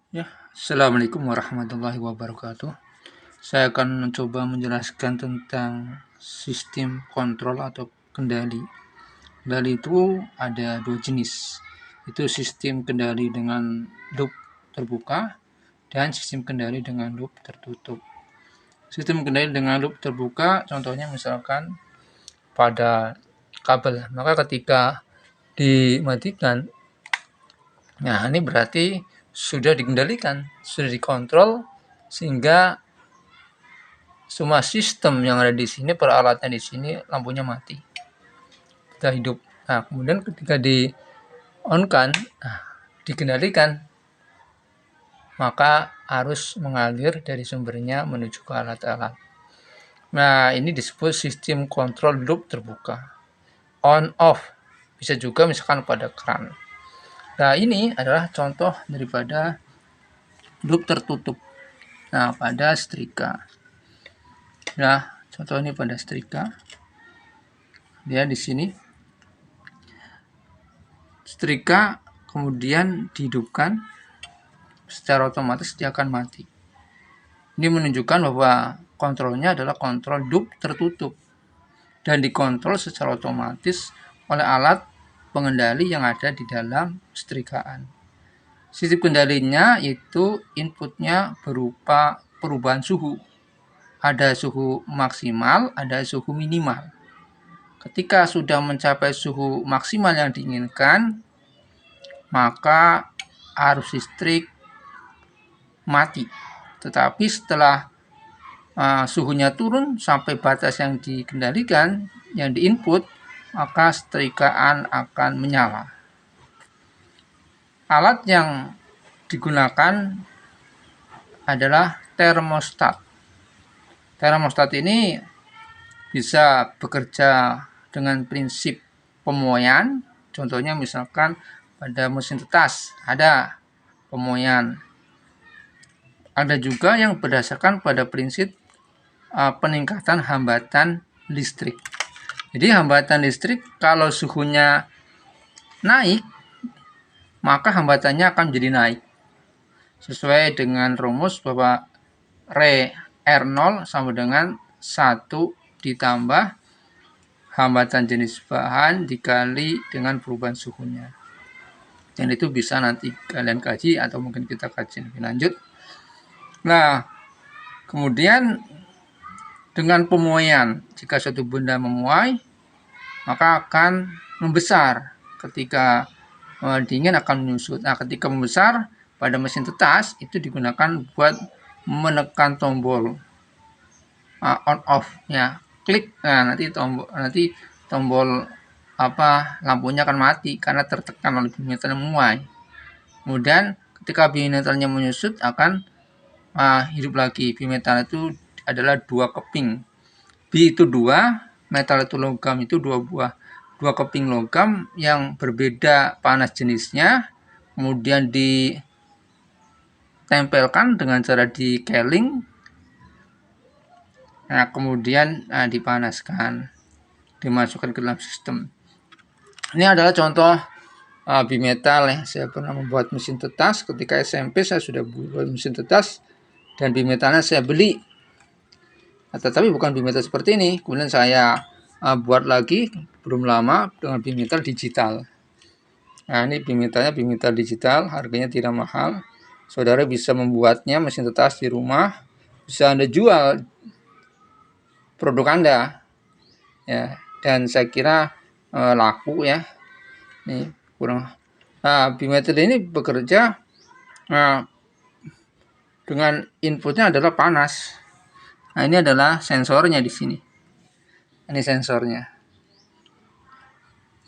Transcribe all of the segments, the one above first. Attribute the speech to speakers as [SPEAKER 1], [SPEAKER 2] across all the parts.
[SPEAKER 1] Ya, Assalamualaikum warahmatullahi wabarakatuh. Saya akan mencoba menjelaskan tentang sistem kontrol atau kendali. Kendali itu ada dua jenis. Itu sistem kendali dengan loop terbuka dan sistem kendali dengan loop tertutup. Sistem kendali dengan loop terbuka contohnya misalkan pada kabel. Maka ketika dimatikan, nah ini berarti sudah dikendalikan, sudah dikontrol sehingga semua sistem yang ada di sini, peralatan di sini, lampunya mati, kita hidup. Nah, kemudian ketika di on kan, nah, dikendalikan, maka arus mengalir dari sumbernya menuju ke alat-alat. Nah, ini disebut sistem kontrol loop terbuka. On off bisa juga misalkan pada keran. Nah, ini adalah contoh daripada loop tertutup. Nah, pada setrika. Nah, contoh ini pada setrika. Dia di sini setrika kemudian dihidupkan, secara otomatis dia akan mati. Ini menunjukkan bahwa kontrolnya adalah kontrol loop tertutup dan dikontrol secara otomatis oleh alat pengendali yang ada di dalam setrikaan. Sistem kendalinya itu inputnya berupa perubahan suhu. Ada suhu maksimal, ada suhu minimal. Ketika sudah mencapai suhu maksimal yang diinginkan, maka arus listrik mati. Tetapi setelah suhunya turun sampai batas yang dikendalikan, yang diinput, maka setrikaan akan menyala. Alat yang digunakan adalah termostat. Termostat ini bisa bekerja dengan prinsip pemuaian. Contohnya misalkan pada mesin tetas ada pemuaian. Ada juga yang berdasarkan pada prinsip peningkatan hambatan listrik. Jadi hambatan listrik kalau suhunya naik, maka hambatannya akan menjadi naik. Sesuai dengan rumus bahwa R0 sama dengan 1 ditambah hambatan jenis bahan dikali dengan perubahan suhunya. Dan itu bisa nanti kalian kaji atau mungkin kita kaji lebih lanjut. Nah, kemudian dengan pemuaian, jika suatu benda memuai, maka akan membesar. Ketika dingin akan menyusut. Nah, ketika membesar pada mesin tetas itu digunakan buat menekan tombol on off ya, klik. Nah, nanti tombol lampunya akan mati karena tertekan oleh bimetal yang memuai. Kemudian ketika bimetalnya menyusut akan hidup lagi. Bimetal itu adalah dua keping. Bi itu dua, metal itu logam itu dua keping logam yang berbeda panas jenisnya, kemudian ditempelkan dengan cara dikeling, nah kemudian dipanaskan, dimasukkan ke dalam sistem. Ini adalah contoh bimetal ya. Saya pernah membuat mesin tetas ketika SMP. Saya sudah buat mesin tetas dan bimetalnya saya beli. Tetapi bukan bimetal seperti ini. Kemudian saya buat lagi belum lama dengan bimetal digital. Nah, ini bimetalnya bimetal digital, harganya tidak mahal. Saudara bisa membuatnya mesin tetas di rumah, bisa Anda jual produk Anda ya, dan saya kira laku ya. Ini kurang. Nah, bimetal ini bekerja dengan inputnya adalah panas. Nah, ini adalah sensornya di sini. Ini sensornya.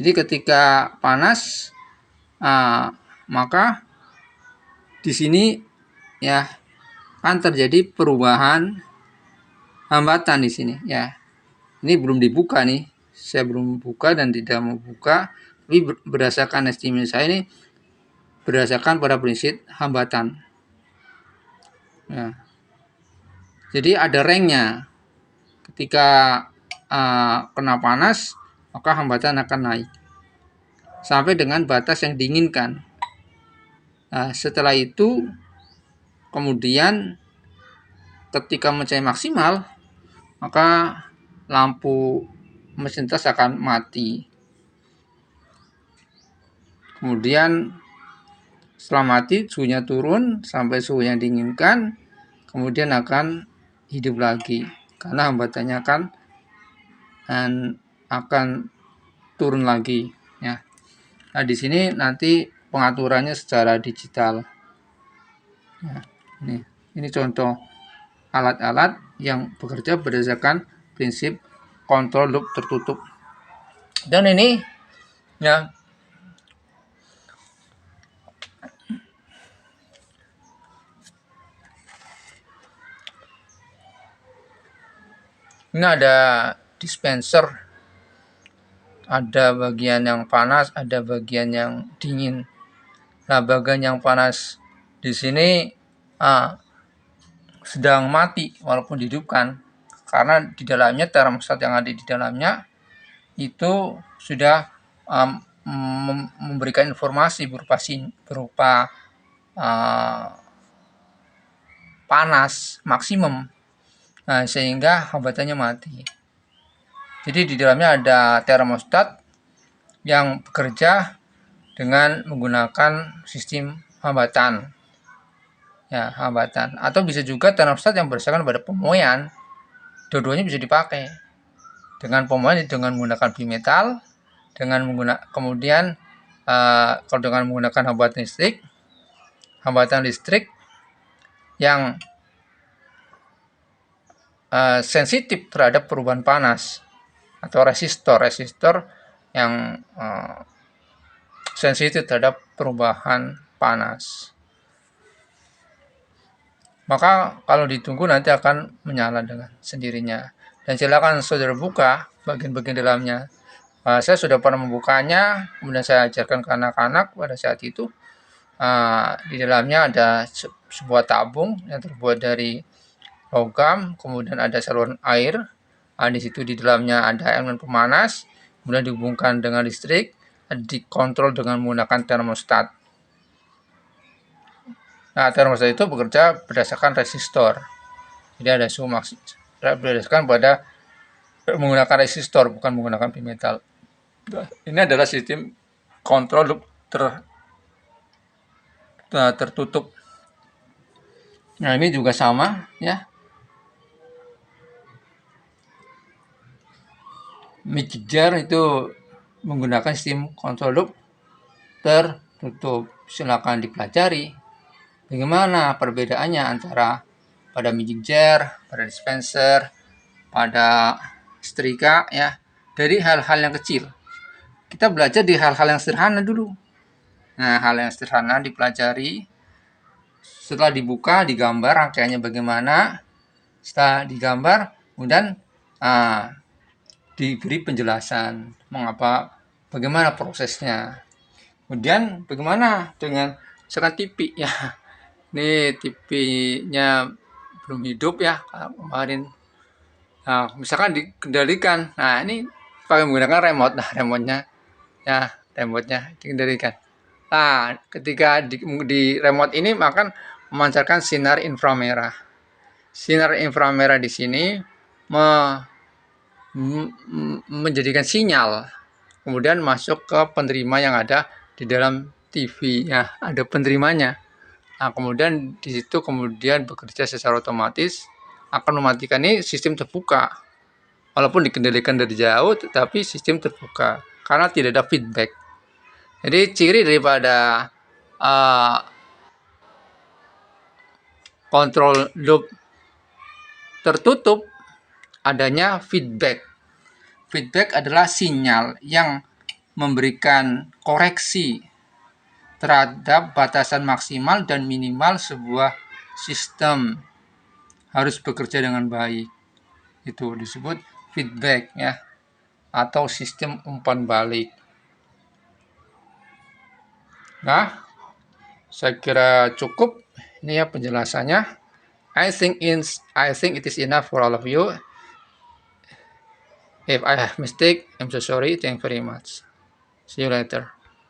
[SPEAKER 1] Jadi ketika panas, maka di sini ya kan terjadi perubahan hambatan di sini ya. Ini belum dibuka nih. Saya belum buka dan tidak mau buka. Tapi berdasarkan estimasi saya ini berdasarkan pada prinsip hambatan. Nah, jadi ada ranknya. Ketika kena panas, maka hambatan akan naik sampai dengan batas yang diinginkan. Nah, setelah itu kemudian ketika mencapai maksimal, maka lampu mesin tas akan mati. Kemudian setelah mati, suhunya turun sampai suhu yang diinginkan, kemudian akan hidup lagi karena hambatannya akan turun lagi ya. Nah, di sini nanti pengaturannya secara digital. Ya, ini contoh alat-alat yang bekerja berdasarkan prinsip control loop tertutup. Dan ini ya, ini ada dispenser, ada bagian yang panas, ada bagian yang dingin. Nah, bagian yang panas di sini sedang mati walaupun dihidupkan, karena di dalamnya termostat yang ada di dalamnya itu sudah memberikan informasi berupa panas maksimum, sehingga hambatannya mati. Jadi di dalamnya ada termostat yang bekerja dengan menggunakan sistem hambatan. Ya, hambatan. Atau bisa juga termostat yang berdasarkan pada pemoyan. Dua-duanya bisa dipakai. Dengan pemoyan dengan menggunakan bimetal, kemudian kalau dengan menggunakan hambatan listrik yang sensitif terhadap perubahan panas, atau resistor yang sensitif terhadap perubahan panas. Maka kalau ditunggu nanti akan menyala dengan sendirinya. Dan silakan saudara buka bagian-bagian dalamnya. Saya sudah pernah membukanya, kemudian saya ajarkan ke anak-anak pada saat itu. Di dalamnya ada sebuah tabung yang terbuat dari logam, kemudian ada saluran air. Di situ di dalamnya ada elemen pemanas, kemudian dihubungkan dengan listrik, dikontrol dengan menggunakan termostat. Nah, termostat itu bekerja berdasarkan resistor. Jadi ada suhu berdasarkan pada menggunakan resistor, bukan menggunakan bimetal. Ini adalah sistem kontrol loop tertutup. Nah, ini juga sama ya. Magic jar itu menggunakan sistem kontrol loop tertutup. Silakan dipelajari bagaimana perbedaannya antara pada magic jar, pada dispenser, pada setrika ya. Dari hal-hal yang kecil. Kita belajar di hal-hal yang sederhana dulu. Nah, hal yang sederhana dipelajari. Setelah dibuka, digambar rangkaiannya bagaimana. Setelah digambar, kemudian diberi penjelasan bagaimana prosesnya. Kemudian bagaimana dengan misalkan TV ya. Ini TV-nya belum hidup ya kemarin. Nah, misalkan dikendalikan. Nah, ini pakai menggunakan remote. Nah, remote-nya dikendalikan. Nah, ketika di remote ini akan memancarkan sinar inframerah. Sinar inframerah di sini menjadikan sinyal, kemudian masuk ke penerima yang ada di dalam TV ya, ada penerimanya. Nah, kemudian di situ kemudian bekerja secara otomatis, akan mematikan. Ini sistem terbuka, walaupun dikendalikan dari jauh, tetapi sistem terbuka karena tidak ada feedback. Jadi ciri daripada control loop tertutup adanya feedback. Feedback adalah sinyal yang memberikan koreksi terhadap batasan maksimal dan minimal sebuah sistem harus bekerja dengan baik. Itu disebut feedback ya, atau sistem umpan balik. Nah, saya kira cukup ini ya penjelasannya. I think it is enough for all of you. If I have mistake, I'm so sorry. Thank you very much. See you later.